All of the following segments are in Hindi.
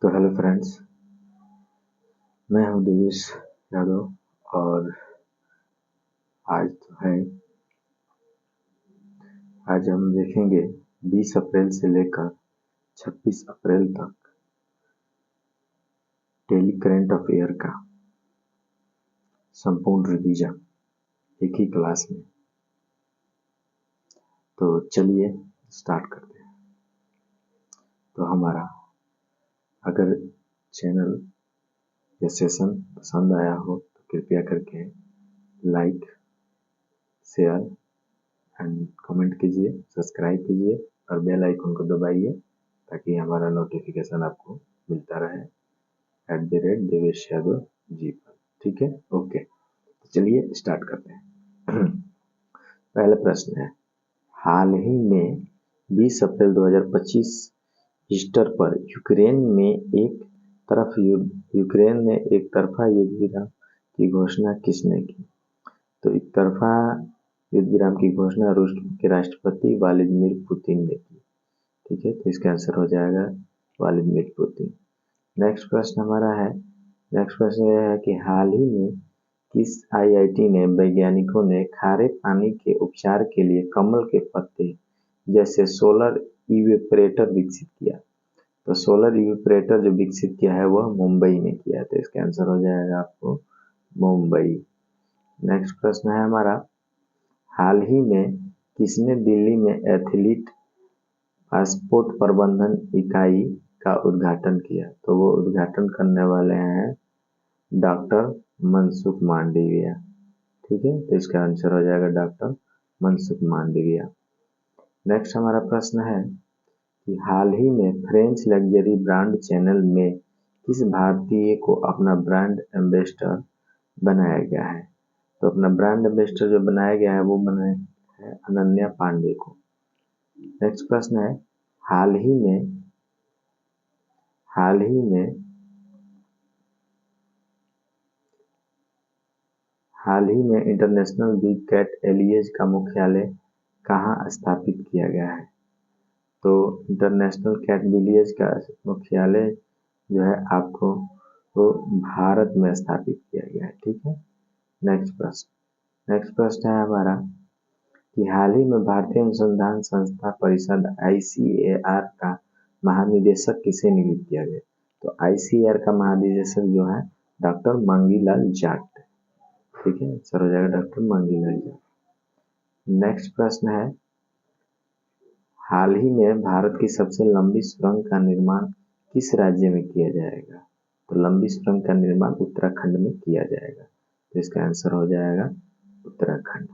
तो हेलो फ्रेंड्स, मैं हूं देवेश यादव और आज हम देखेंगे 20 अप्रैल से लेकर 26 अप्रैल तक डेली करंट अफेयर का संपूर्ण रिवीजन एक ही क्लास में। तो चलिए स्टार्ट करते हैं। तो हमारा अगर चैनल या सेशन पसंद आया हो तो कृपया करके लाइक, शेयर एंड कमेंट कीजिए, सब्सक्राइब कीजिए और बेल आइकन को दबाइए ताकि हमारा नोटिफिकेशन आपको मिलता रहे @देवेश यादव जी पर। ठीक है, ओके। तो चलिए स्टार्ट करते हैं। पहला प्रश्न है, हाल ही में 20 अप्रैल 2025 ईस्टर पर यूक्रेन ने एक तरफा युद्ध विराम की घोषणा किसने की? तो एक तरफा युद्ध विराम की घोषणा रूस के राष्ट्रपति व्लादिमीर पुतिन ने की। ठीक है, तो इसका आंसर हो जाएगा व्लादिमीर पुतिन। नेक्स्ट प्रश्न यह है कि हाल ही में किस आईआईटी ने वैज्ञानिकों ने खारे पानी के उपचार के लिए कमल के पत्ते जैसे सोलर इवेपोरेटर विकसित किया? तो सोलर इवेपोरेटर जो विकसित किया है वह मुंबई ने किया है, तो इसका आंसर हो जाएगा आपको मुंबई। नेक्स्ट प्रश्न है हमारा, हाल ही में किसने दिल्ली में एथलीट पासपोर्ट प्रबंधन इकाई का उद्घाटन किया? तो वो उद्घाटन करने वाले हैं डॉक्टर मनसुख मांडविया। ठीक है, तो इसका आंसर हो जाएगा डॉक्टर मनसुख मांडविया। नेक्स्ट हमारा प्रश्न है कि हाल ही में फ्रेंच लग्जरी ब्रांड चैनल में किस भारतीय को अपना ब्रांड एम्बेसडर बनाया गया है? तो अपना ब्रांड एम्बेसडर जो बनाया गया है वो बनाया है अनन्या पांडे को। नेक्स्ट प्रश्न है, हाल ही में इंटरनेशनल बिग कैट एलियज का मुख्यालय कहाँ स्थापित किया गया है? तो इंटरनेशनल कैट विलियज का मुख्यालय जो है आपको तो भारत में स्थापित किया गया है। ठीक है। नेक्स्ट प्रश्न है हमारा कि हाल ही में भारतीय अनुसंधान संस्था परिषद ICAR का महानिदेशक किसे नियुक्त किया गया? तो ICAR का महानिदेशक जो है डॉक्टर मंगीलाल जाट। ठीक है, सर हो जाएगा डॉक्टर मंगीलाल जाट। नेक्स्ट प्रश्न है, हाल ही में भारत की सबसे लंबी सुरंग का निर्माण किस राज्य में किया जाएगा? तो लंबी सुरंग का निर्माण उत्तराखंड में किया जाएगा, तो इसका आंसर हो जाएगा उत्तराखंड।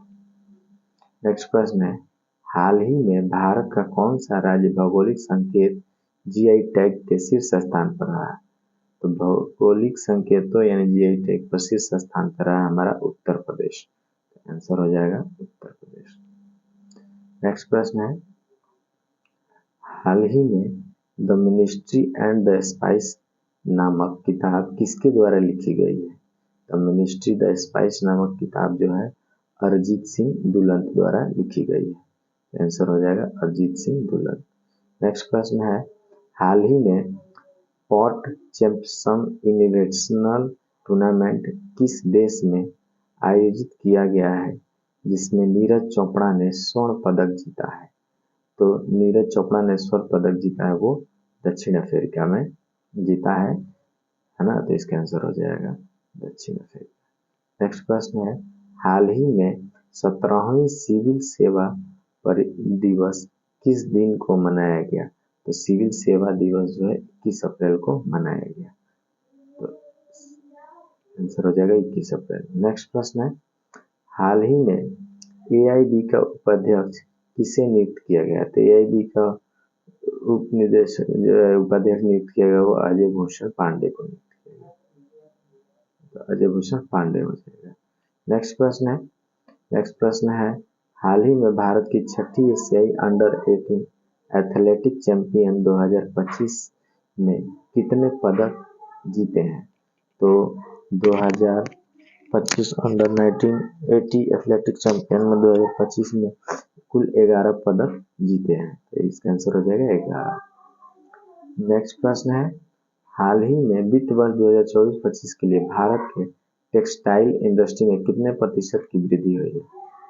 नेक्स्ट प्रश्न है, हाल ही में भारत का कौन सा राज्य भौगोलिक संकेत GI टैग के शीर्ष स्थान पर रहा? तो भौगोलिक संकेतों यानी GI टैग पर शीर्ष स्थान पर रहा हमारा उत्तर प्रदेश, तो आंसर हो जाएगा उत्तर प्रदेश। नेक्स्ट प्रश्न है, हाल ही में the ministry and the spice नामक किताब किसके द्वारा लिखी गई है? द मिनिस्ट्री द स्पाइस नामक किताब जो है अरिजीत सिंह दुलंत द्वारा लिखी गई है, आंसर हो जाएगा अरिजीत सिंह दुलंत। नेक्स्ट प्रश्न है, हाल ही में पॉट चैंपियनशिप इन्विटेशनल टूर्नामेंट किस देश में आयोजित किया गया है जिसमें नीरज चोपड़ा ने स्वर्ण पदक जीता है? तो नीरज चोपड़ा ने स्वर्ण पदक जीता है वो दक्षिण अफ्रीका में जीता है ना, तो इसका आंसर हो जाएगा दक्षिण अफ्रीका। नेक्स्ट प्रश्न है, हाल ही में 17वीं सिविल सेवा दिवस किस दिन को मनाया गया? तो सिविल सेवा दिवस जो है 21 अप्रैल को मनाया गया, तो आंसर हो जाएगा 21 अप्रैल। नेक्स्ट प्रश्न है, हाल ही में AIB का उपाध्यक्ष किसे नियुक्त किया गया? तो AIB का उपनिदेशक जो है उपाध्यक्ष नियुक्त किया गया वो अजय भूषण पांडे को नियुक्त किया गया, तो अजय भूषण पांडे हो जाएगा। नेक्स्ट प्रश्न है, हाल ही में भारत की 6ठी एशियाई अंडर-18 एथलेटिक चैंपियन 2025 में कितने पदक जीते हैं? तो 2025 अंडर-19 एथलेटिक चैंपियन में 2025 में कुल 11 पदक जीते हैं, तो इसका आंसर हो जाएगा 11। नेक्स्ट प्रश्न है, हाल ही में वित्त वर्ष 2024-25 के लिए भारत के टेक्सटाइल इंडस्ट्री में कितने प्रतिशत की वृद्धि हुई है?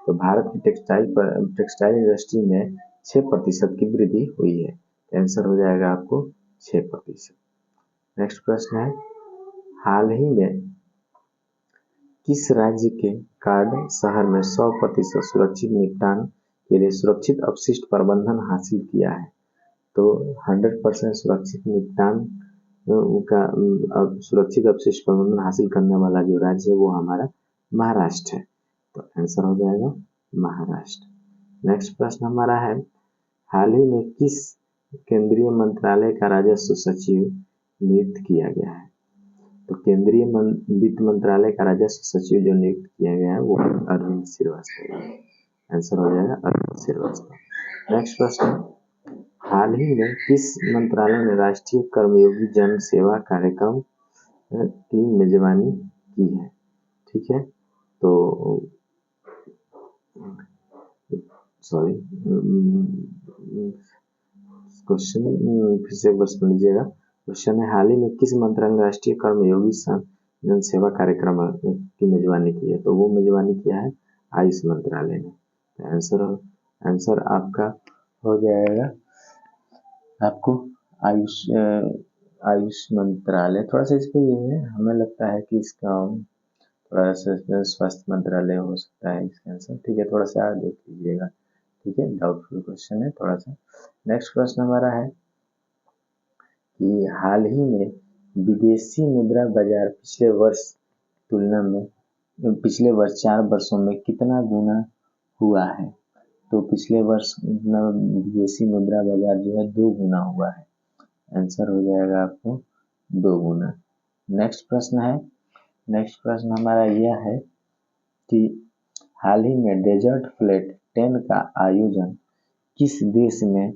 तो भारत की टेक्सटाइल इंडस्ट्री में 6% की वृद्धि हुई है। आंसर हो जाएगा आपको 6%। नेक्स्ट प्रश्न है, हाल ही में किस राज्य के कार्ड शहर में 100% सुरक्षित निपटान के लिए सुरक्षित अपशिष्ट प्रबंधन हासिल किया है? तो 100% सुरक्षित निपटान का सुरक्षित अपशिष्ट प्रबंधन हासिल करने वाला जो राज्य है वो हमारा महाराष्ट्र है। तो आंसर हो जाएगा महाराष्ट्र। नेक्स्ट प्रश्न हमारा है, हाल ही में किस केंद्रीय मंत्रालय का राजस्व सचिव नियुक्त किया गया है? तो केंद्रीय वित्त मंत्रालय का राजस्व सचिव जो नियुक्त किया गया है वो अरविंद श्रीवास्तव है। आंसर हो जाएगा अरविंद श्रीवास्तव। नेक्स्ट प्रश्न, हाल ही में किस मंत्रालय ने राष्ट्रीय कर्मयोगी जन सेवा कार्यक्रम की मेजबानी की है? ठीक है, तो सॉरी क्वेश्चन फिर से एक बार सुन लीजिएगा। क्वेश्चन है, हाल ही में किस मंत्रालय ने राष्ट्रीय कर्मयोगी जन सेवा कार्यक्रम की मेजबानी की है? तो वो मेजबानी किया है आयुष मंत्रालय ने। आंसर आपका हो जाएगा आपको आयुष मंत्रालय। थोड़ा सा इस पे ये है, हमें लगता है कि इसका थोड़ा सा स्वास्थ्य मंत्रालय हो सकता है इसका आंसर। ठीक है, थोड़ा सा देख लीजिएगा। ठीक है, डाउटफुल क्वेश्चन है थोड़ा सा। नेक्स्ट प्रश्न हमारा है कि हाल ही में विदेशी मुद्रा बाजार पिछले वर्ष तुलना में पिछले वर्ष 4 वर्षों में कितना गुना हुआ है? तो पिछले वर्ष विदेशी मुद्रा बाजार जो है 2 गुना हुआ है। आंसर हो जाएगा आपको 2 गुना। नेक्स्ट प्रश्न हमारा यह है कि हाल ही में डेजर्ट फ्लाइट 10 का आयोजन किस देश में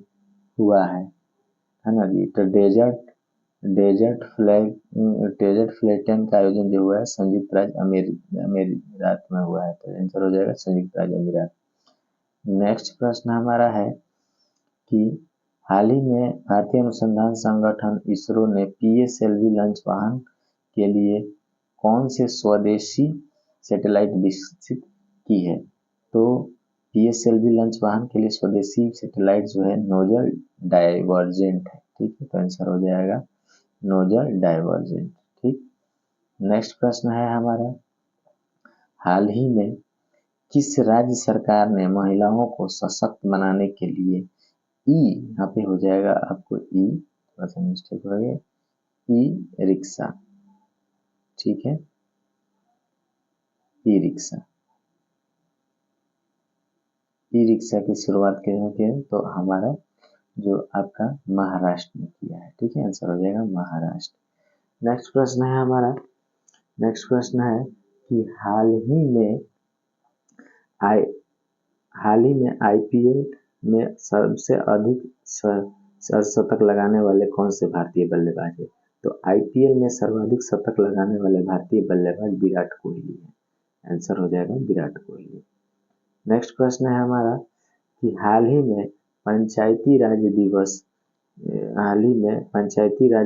हुआ है ना जी? तो डेजर्ट फ्लाइट 10 का आयोजन जो हुआ है संयुक्त राज्य अमीरात में हुआ है। तो आंसर हो जाएगा संयुक्त राज्य अमीरात। नेक्स्ट प्रश्न हमारा है कि हाल ही में भारतीय अनुसंधान संगठन इसरो ने पीएसएलवी लॉन्च वाहन के लिए कौन से स्वदेशी सैटेलाइट विकसित की है? तो पीएसएलवी लॉन्च वाहन के लिए स्वदेशी सैटेलाइट जो है नोजल डाइवर्जेंट है। ठीक है, तो आंसर हो जाएगा नोजल डाइवर्जेंट। ठीक। नेक्स्ट प्रश्न है हमारा, हाल ही में किस राज्य सरकार ने महिलाओं को सशक्त बनाने के लिए यहाँ पे हो जाएगा आपको थोड़ा सा मिस्टेक हो गया, ई रिक्शा। ठीक है, ई रिक्शा की शुरुआत की है तो हमारा जो आपका महाराष्ट्र ने किया है। ठीक है, आंसर हो जाएगा महाराष्ट्र। नेक्स्ट प्रश्न है कि हाल ही में आईपीएल में सबसे अधिक शतक लगाने वाले कौन से भारतीय बल्लेबाज है? तो आईपीएल में सर्वाधिक शतक लगाने वाले भारतीय बल्लेबाज विराट कोहली है। आंसर हो जाएगा विराट कोहली। नेक्स्ट प्रश्न है हमारा कि हाल ही में पंचायती राज्य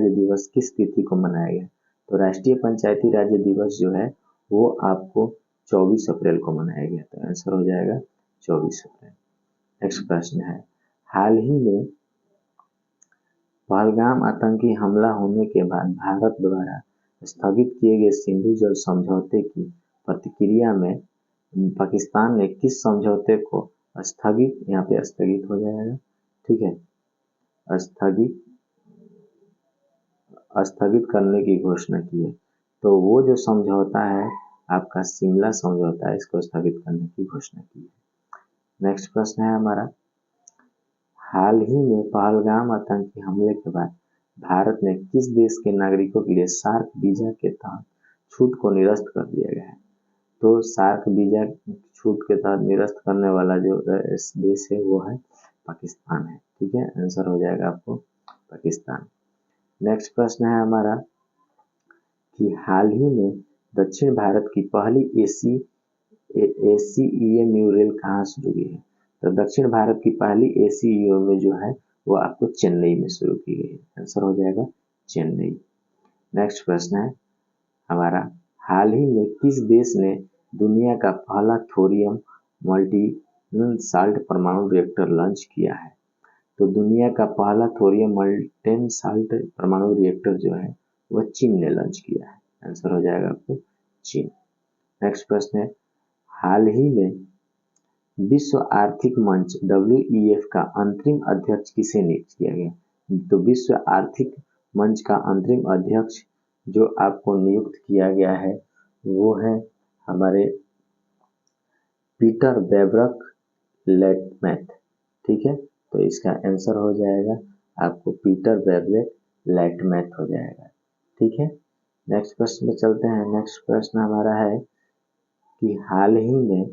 दिवस किस तिथि को मनाया गया? तो राष्ट्रीय पंचायती राज्य दिवस जो है वो आपको 24 अप्रैल को मनाया गया। तो आंसर हो जाएगा 24 अप्रैल। नेक्स्ट प्रश्न है, हाल ही में पहलगाम आतंकी हमला होने के बाद भारत द्वारा स्थगित किए गए सिंधु जल समझौते की प्रतिक्रिया में पाकिस्तान ने किस समझौते को यहाँ पे स्थगित हो जाएगा। ठीक है, स्थगित करने की घोषणा की है। तो वो जो समझौता है आपका शिमला समझौता है, इसको स्थगित करने की घोषणा की है। नेक्स्ट प्रश्न है हमारा, हाल ही में पहलगाम आतंकी हमले के बाद भारत ने किस देश के नागरिकों के लिए सार्क वीजा के तहत छूट को निरस्त कर दिया गया है? तो सार्क वीजा छूट के तहत निरस्त करने वाला जो देश है वो है पाकिस्तान है। ठीक है, आंसर हो जाएगा आपको पाकिस्तान। नेक्स्ट प्रश्न है हमारा कि हाल ही में दक्षिण भारत की पहली एसीईएमयू रेल कहाँ शुरू की है? तो दक्षिण भारत की पहली एसीईएमयू जो है वो आपको चेन्नई में शुरू की गई है। आंसर हो जाएगा चेन्नई। नेक्स्ट प्रश्न है हमारा, हाल ही में किस देश ने दुनिया का पहला थोरियम मल्टीनल साल्ट परमाणु रिएक्टर लॉन्च किया है? तो दुनिया का पहला थोरियम मल्टेन साल्ट परमाणु रिएक्टर जो है वह चीन ने लॉन्च किया है। आंसर हो जाएगा आपको चीन। नेक्स्ट प्रश्न है, हाल ही में विश्व आर्थिक मंच WEF का अंतरिम अध्यक्ष किसे नियुक्त किया गया? तो विश्व आर्थिक मंच का अंतरिम अध्यक्ष जो आपको नियुक्त किया गया है वो है हमारे पीटर बेब्रक लेटमैथ। ठीक है, तो इसका आंसर हो जाएगा आपको पीटर बेब्रक लेटमैथ हो जाएगा। ठीक है, नेक्स्ट प्रश्न में चलते हैं। नेक्स्ट प्रश्न हमारा है कि हाल ही में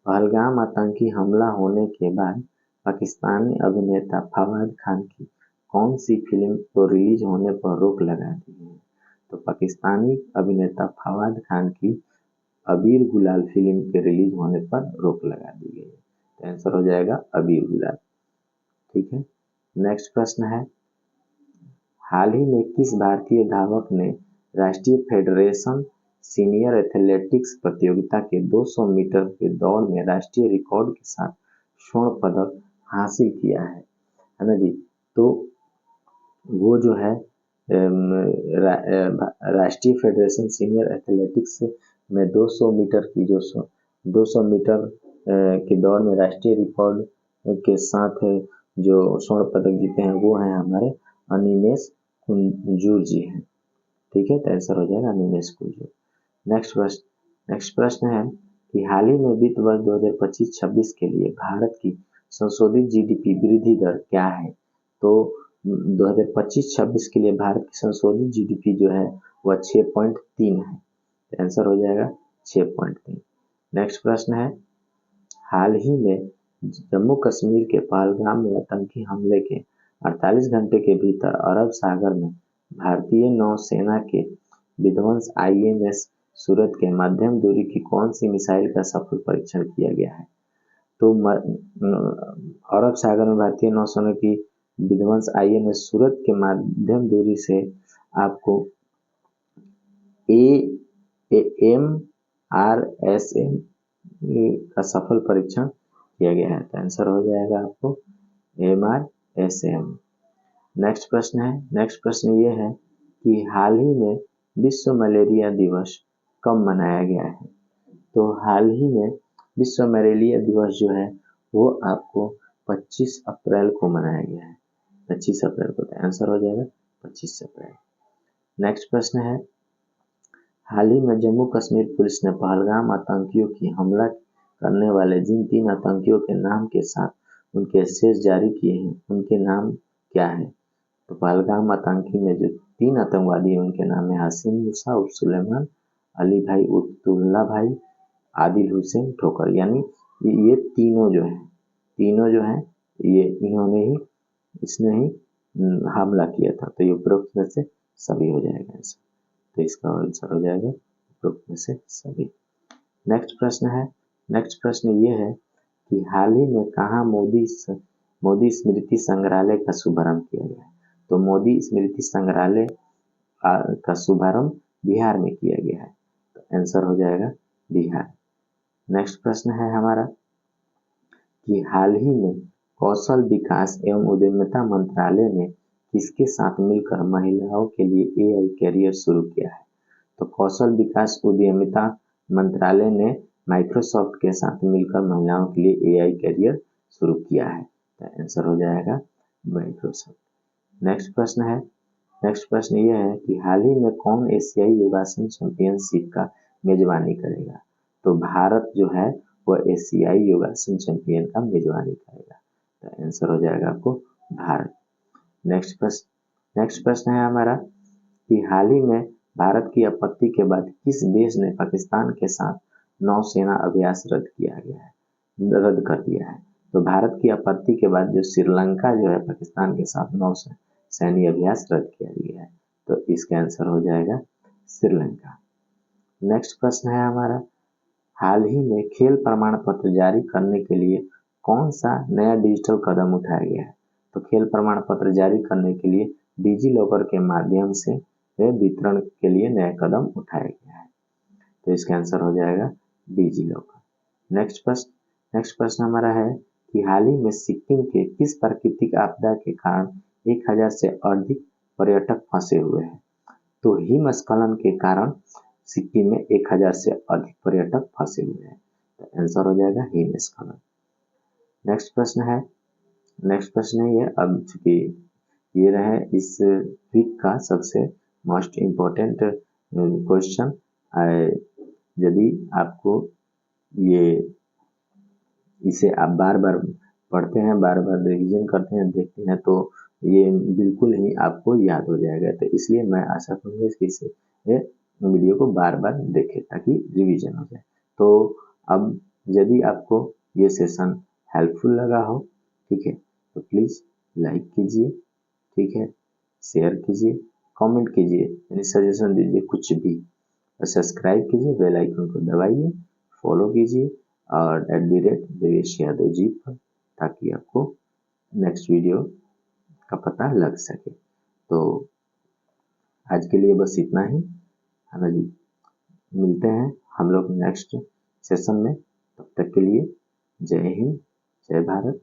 पहलगाम आतंकी हमला होने के बाद पाकिस्तानी अभिनेता फवाद खान की कौन सी फिल्म को रिलीज होने पर रोक लगा दी है? तो पाकिस्तानी अभिनेता फवाद खान की अबीर गुलाल फिल्म के रिलीज होने पर रोक लगा दी गई है। तो आंसर हो जाएगा अबीर गुलाल। ठीक है, नेक्स्ट प्रश्न है, हाल ही में किस भारतीय धावक ने राष्ट्रीय फेडरेशन सीनियर एथलेटिक्स प्रतियोगिता के 200 मीटर के दौड़ में राष्ट्रीय रिकॉर्ड के साथ स्वर्ण पदक हासिल किया है ना जी? तो वो जो है राष्ट्रीय फेडरेशन सीनियर एथलेटिक्स में 200 मीटर की 200 मीटर की दौड़ में राष्ट्रीय रिकॉर्ड के साथ जो स्वर्ण पदक जीते हैं वो हैं हमारे अनिमेश कुंजूर जी हैं। ठीक है, तो आंसर हो जाएगा अनिमेश कुंजूर। नेक्स्ट प्रश्न है कि हाल ही में वित्त वर्ष 2025-26 के लिए भारत की संशोधित GDP वृद्धि दर क्या है? तो 2025-26 के लिए भारत की संशोधित GDP जो है वह 6.3 है। आंसर हो जाएगा 6.3। नेक्स्ट प्रश्न है, हाल ही में जम्मू कश्मीर के पहलगाम में आतंकी हमले के 48 घंटे के भीतर अरब सागर में भारतीय नौसेना के विध्वंस INS सूरत के मध्यम दूरी की कौन सी मिसाइल का सफल परीक्षण किया गया है? तो अरब सागर में भारतीय नौसेना की विध्वंस INS सूरत के मध्यम दूरी से आपको AMRSM का सफल परीक्षण किया गया है। तो आंसर हो जाएगा आपको AMRSM। नेक्स्ट प्रश्न ये है कि हाल ही में विश्व मलेरिया दिवस कब मनाया गया है? तो हाल ही में विश्व मलेरिया दिवस जो है वो आपको 25 अप्रैल को मनाया गया है। 25 अप्रैल को, तो आंसर हो जाएगा 25 अप्रैल। नेक्स्ट प्रश्न है, हाल ही में जम्मू कश्मीर पुलिस ने पहलगाम आतंकियों की हमला करने वाले जिन 3 आतंकियों के नाम के साथ उनके शेष जारी किए हैं उनके नाम क्या है? तो पहलगाम आतंकी में जो 3 आतंकवादी हैं उनके नाम है हासिम मूसा उर्फ सुलेमान, अली भाई उर्फ भाई, आदिल हुसैन ठोकर। यानी ये तीनों जो हैं ये इसने ही हमला किया था। तो ये उपरोक्त में से सभी हो जाएगा आंसर। तो इसका आंसर हो जाएगा उपरोक्त में से सभी। नेक्स्ट प्रश्न ये है कि हाल ही में कहाँ मोदी स्मृति संग्रहालय का शुभारंभ किया गया है? तो मोदी स्मृति संग्रहालय का शुभारंभ बिहार में किया गया है। तो आंसर हो जाएगा बिहार। नेक्स्ट प्रश्न है हमारा कि हाल ही में कौशल विकास एवं उद्यमिता मंत्रालय ने किसके साथ मिलकर महिलाओं के लिए AI कैरियर शुरू किया है? तो कौशल विकास उद्यमिता मंत्रालय ने माइक्रोसॉफ्ट के साथ मिलकर महिलाओं के लिए AI कैरियर शुरू किया है। तो आंसर हो जाएगा माइक्रोसॉफ्ट। नेक्स्ट प्रश्न ये है कि हाल ही में कौन एशियाई योगासन चैंपियनशिप का मेजबानी करेगा? तो भारत जो है वह एशियाई योगासन चैंपियन का मेजबानी करेगा। तो आंसर हो जाएगा आपको भारत। नेक्स्ट प्रश्न है हमारा कि हाल ही में भारत की आपत्ति के बाद किस देश ने पाकिस्तान के साथ नौसेना अभ्यास रद्द कर दिया है? तो भारत की आपत्ति के बाद जो श्रीलंका जो है पाकिस्तान के साथ नौसैन्य अभ्यास रद्द किया गया है। तो इसका आंसर हो जाएगा श्रीलंका। नेक्स्ट प्रश्न है हमारा, हाल ही में खेल प्रमाण पत्र जारी करने के लिए कौन सा नया डिजिटल कदम उठाया गया है? तो खेल प्रमाण पत्र जारी करने के लिए डिजी लॉकर के माध्यम से वितरण के लिए नया कदम उठाया गया है। तो इसका आंसर हो जाएगा डिजी लॉकर। नेक्स्ट प्रश्न हमारा है कि हाल ही में सिक्किम के किस प्राकृतिक आपदा के कारण 1000 से अधिक पर्यटक फंसे हुए हैं। तो हिमस्खलन के कारण सिक्किम में 1000 से अधिक पर्यटक फंसे हुए हैं। तो आंसर हो जाएगा हिमस्खलन। नेक्स्ट प्रश्न है ये, अब चूंकि ये रहे इस वीक का सबसे मोस्ट इम्पोर्टेंट क्वेश्चन। यदि आपको ये इसे आप बार बार पढ़ते हैं, बार बार रिवीजन करते हैं, देखते हैं, तो ये बिल्कुल ही आपको याद हो जाएगा। तो इसलिए मैं आशा करूँगा कि इसे वीडियो को बार बार देखें ताकि रिवीजन हो जाए। तो अब यदि आपको ये सेशन हेल्पफुल लगा हो, ठीक है, तो प्लीज़ लाइक कीजिए, ठीक है, शेयर कीजिए, कमेंट कीजिए, यानी सजेशन दीजिए कुछ भी, और सब्सक्राइब कीजिए, बेल आइकन को दबाइए, फॉलो कीजिए और @देवेश यादव जी पर, ताकि आपको नेक्स्ट वीडियो का पता लग सके। तो आज के लिए बस इतना ही, है ना जी। मिलते हैं हम लोग नेक्स्ट सेशन में, तब तक के लिए जय हिंद, जय भारत।